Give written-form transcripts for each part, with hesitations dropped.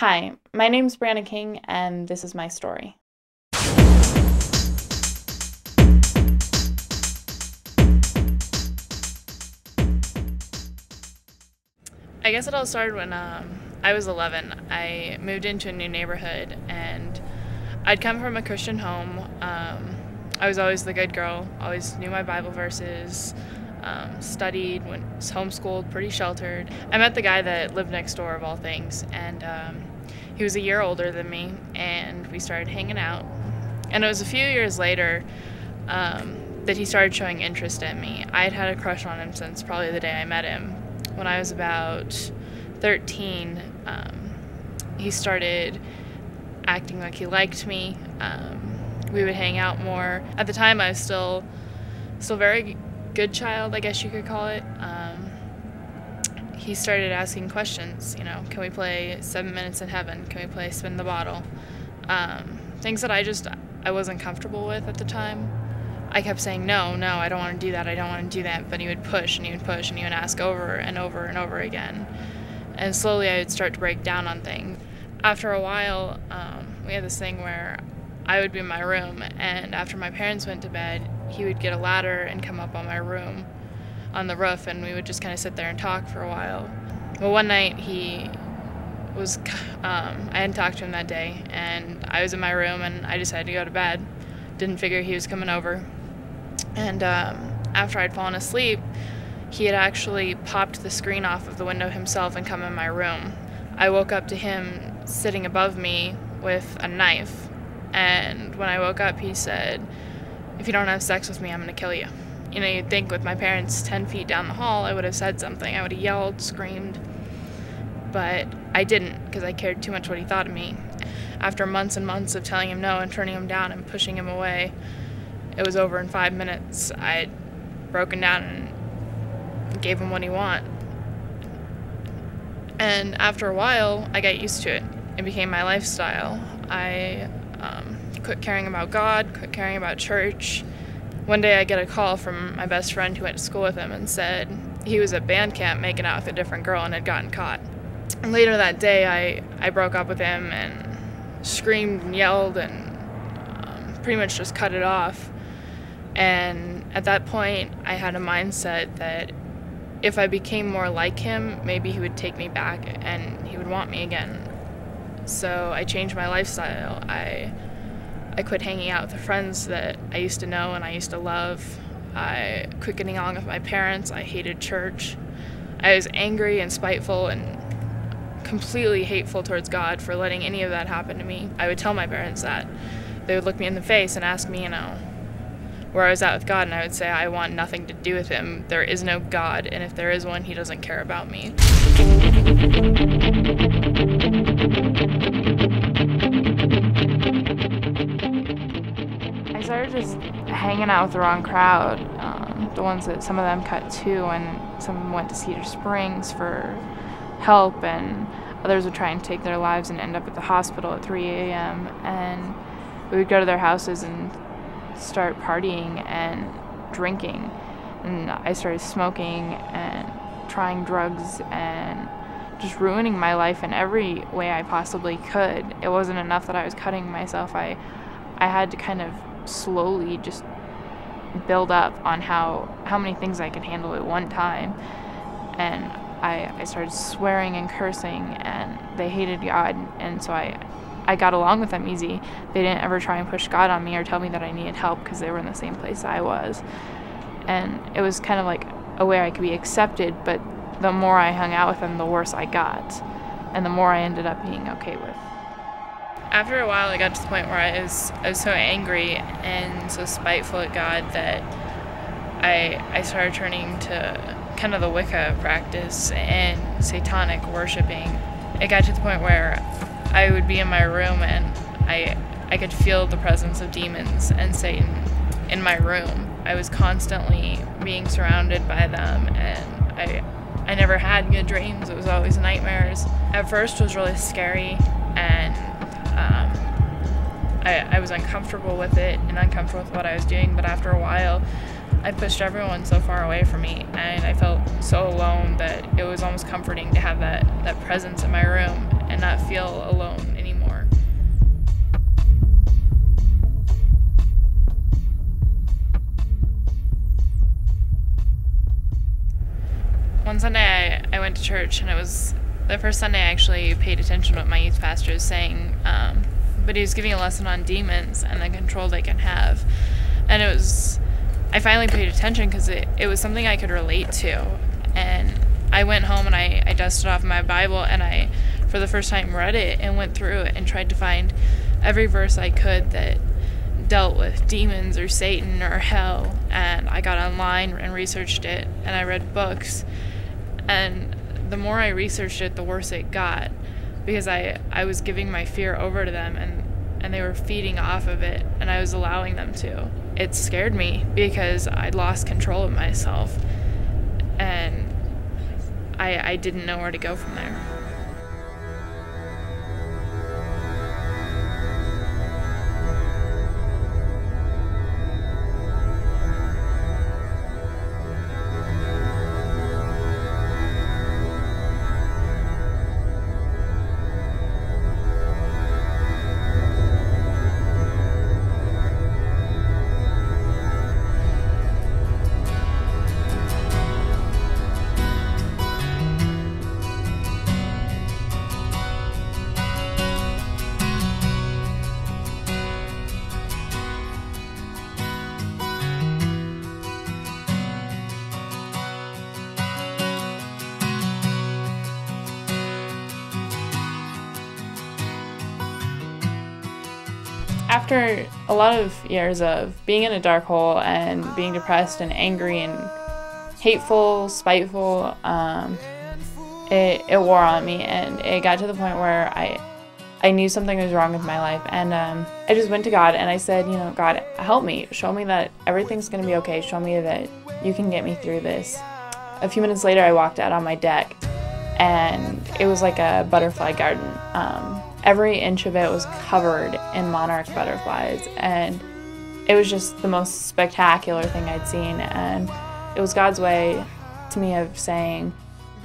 Hi, my name's Brianna King, and this is my story. I guess it all started when I was 11. I moved into a new neighborhood, and I'd come from a Christian home. I was always the good girl, always knew my Bible verses, studied, was homeschooled, pretty sheltered. I met the guy that lived next door, of all things, and he was a year older than me, and we started hanging out. And it was a few years later that he started showing interest in me. I had had a crush on him since probably the day I met him. When I was about 13, he started acting like he liked me. We would hang out more. At the time, I was still very good child, I guess you could call it. He started asking questions, can we play 7 Minutes in Heaven? Can we play Spin the Bottle? Things that I wasn't comfortable with at the time. I kept saying, no, I don't want to do that, I don't want to do that, but he would push and he would push and he would ask over and over and over again. And slowly I would start to break down on things. After a while, we had this thing where I would be in my room, and after my parents went to bed, he would get a ladder and come up on my room on the roof, and we would just kind of sit there and talk for a while. Well, one night I hadn't talked to him that day, and I was in my room and I decided to go to bed. Didn't figure he was coming over. And after I'd fallen asleep, he had actually popped the screen off of the window himself and come in my room. I woke up to him sitting above me with a knife, and when I woke up he said, "If you don't have sex with me, I'm gonna kill you." You'd think with my parents 10 feet down the hall I would have said something. I would have yelled, screamed, but I didn't, because I cared too much what he thought of me. After months and months of telling him no and turning him down and pushing him away, it was over in 5 minutes. I'd broken down and gave him what he wanted. And after a while, I got used to it. It became my lifestyle. I quit caring about God, quit caring about church. One day I get a call from my best friend who went to school with him and said he was at band camp making out with a different girl and had gotten caught. And later that day, I broke up with him and screamed and yelled and pretty much just cut it off. And at that point, I had a mindset that if I became more like him, maybe he would take me back and he would want me again. So I changed my lifestyle. I quit hanging out with the friends that I used to know and I used to love. I quit getting along with my parents. I hated church. I was angry and spiteful and completely hateful towards God for letting any of that happen to me. I would tell my parents that. They would look me in the face and ask me, where I was at with God, and I would say, I want nothing to do with him. There is no God, and if there is one, he doesn't care about me. I started just hanging out with the wrong crowd, the ones that some of them cut too, and some of them went to Cedar Springs for help, and others would try and take their lives and end up at the hospital at 3 a.m. And we would go to their houses and start partying and drinking, and I started smoking and trying drugs and just ruining my life in every way I possibly could. It wasn't enough that I was cutting myself. I had to kind of slowly just build up on how many things I could handle at one time. And I started swearing and cursing, and they hated God, and so I got along with them easy. They didn't ever try and push God on me or tell me that I needed help because they were in the same place I was. And it was kind of like a way I could be accepted, but the more I hung out with them, the worse I got, and the more I ended up being okay with. After a while, I got to the point where I was so angry and so spiteful at God that I started turning to kind of the Wicca practice and satanic worshiping. It got to the point where I would be in my room and I could feel the presence of demons and Satan in my room. I was constantly being surrounded by them, and I never had good dreams. It was always nightmares. At first it was really scary, and I was uncomfortable with it and uncomfortable with what I was doing, but after a while I pushed everyone so far away from me, and I felt so alone that it was almost comforting to have that presence in my room. and not feel alone anymore. One Sunday I went to church, and it was the first Sunday I actually paid attention to what my youth pastor was saying, but he was giving a lesson on demons and the control they can have. And I finally paid attention because it was something I could relate to. And I went home and I dusted off my Bible, and I, for the first time, read it and went through it and tried to find every verse I could that dealt with demons or Satan or hell. And I got online and researched it, and I read books. And the more I researched it, the worse it got, because I was giving my fear over to them, and they were feeding off of it, and I was allowing them to. It scared me because I'd lost control of myself, and I didn't know where to go from there. After a lot of years of being in a dark hole and being depressed and angry and hateful, spiteful, it wore on me, and it got to the point where I knew something was wrong with my life, and I just went to God and I said, God, help me. Show me that everything's going to be okay. Show me that you can get me through this. A few minutes later, I walked out on my deck, and it was like a butterfly garden. Every inch of it was covered in monarch butterflies, and it was just the most spectacular thing I'd seen. And it was God's way to me of saying,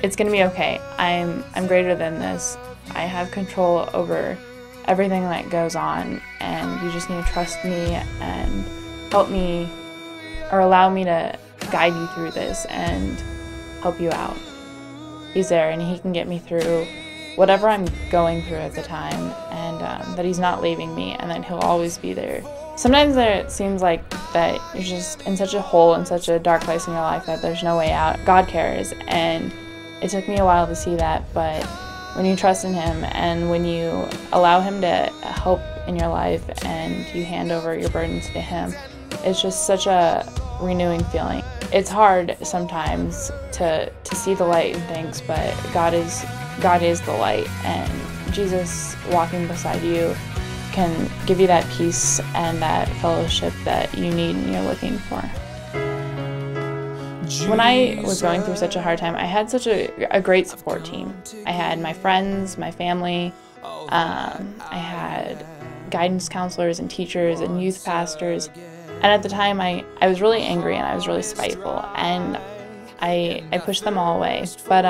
it's going to be okay. I'm greater than this. I have control over everything that goes on, and you just need to trust me and help me, or allow me to guide you through this and help you out. He's there, and he can get me through whatever I'm going through at the time, and that he's not leaving me, and that he'll always be there. Sometimes it seems like that you're just in such a hole, in such a dark place in your life that there's no way out. God cares, and it took me a while to see that, but when you trust in him and when you allow him to help in your life and you hand over your burdens to him, it's just such a renewing feeling. It's hard sometimes to see the light in things, but God is the light, and Jesus walking beside you can give you that peace and that fellowship that you need and you're looking for. When I was going through such a hard time, I had such a great support team. I had my friends, my family, I had guidance counselors and teachers and youth pastors. And at the time, I was really angry and I was really spiteful, and I pushed them all away. But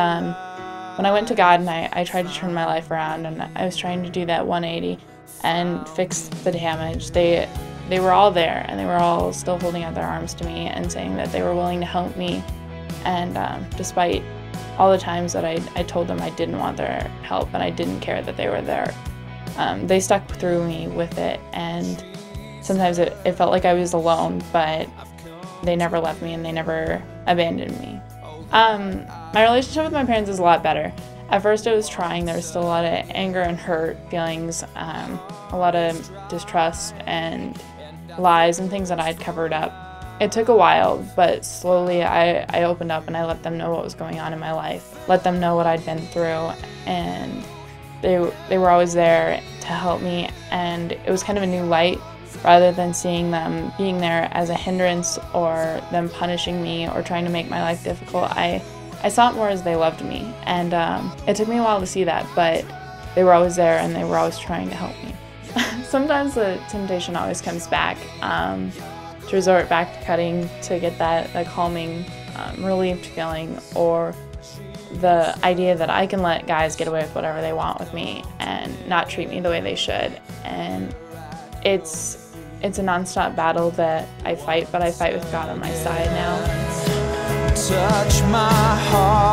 when I went to God and I tried to turn my life around, and I was trying to do that 180 and fix the damage, they were all there, and they were all still holding out their arms to me and saying that they were willing to help me. And despite all the times that I told them I didn't want their help and I didn't care that they were there, they stuck through me with it. And sometimes it felt like I was alone, but they never left me and they never abandoned me. My relationship with my parents is a lot better. At first it was trying. There was still a lot of anger and hurt feelings, a lot of distrust and lies and things that I'd covered up. It took a while, but slowly I opened up and I let them know what was going on in my life, let them know what I'd been through, and they were always there to help me. And it was kind of a new light, rather than seeing them being there as a hindrance or them punishing me or trying to make my life difficult. I saw it more as they loved me, and it took me a while to see that, but they were always there and they were always trying to help me. Sometimes the temptation always comes back to resort back to cutting to get that calming, relieved feeling, or the idea that I can let guys get away with whatever they want with me and not treat me the way they should. And it's a nonstop battle that I fight, but I fight with God on my side now. Touch my heart.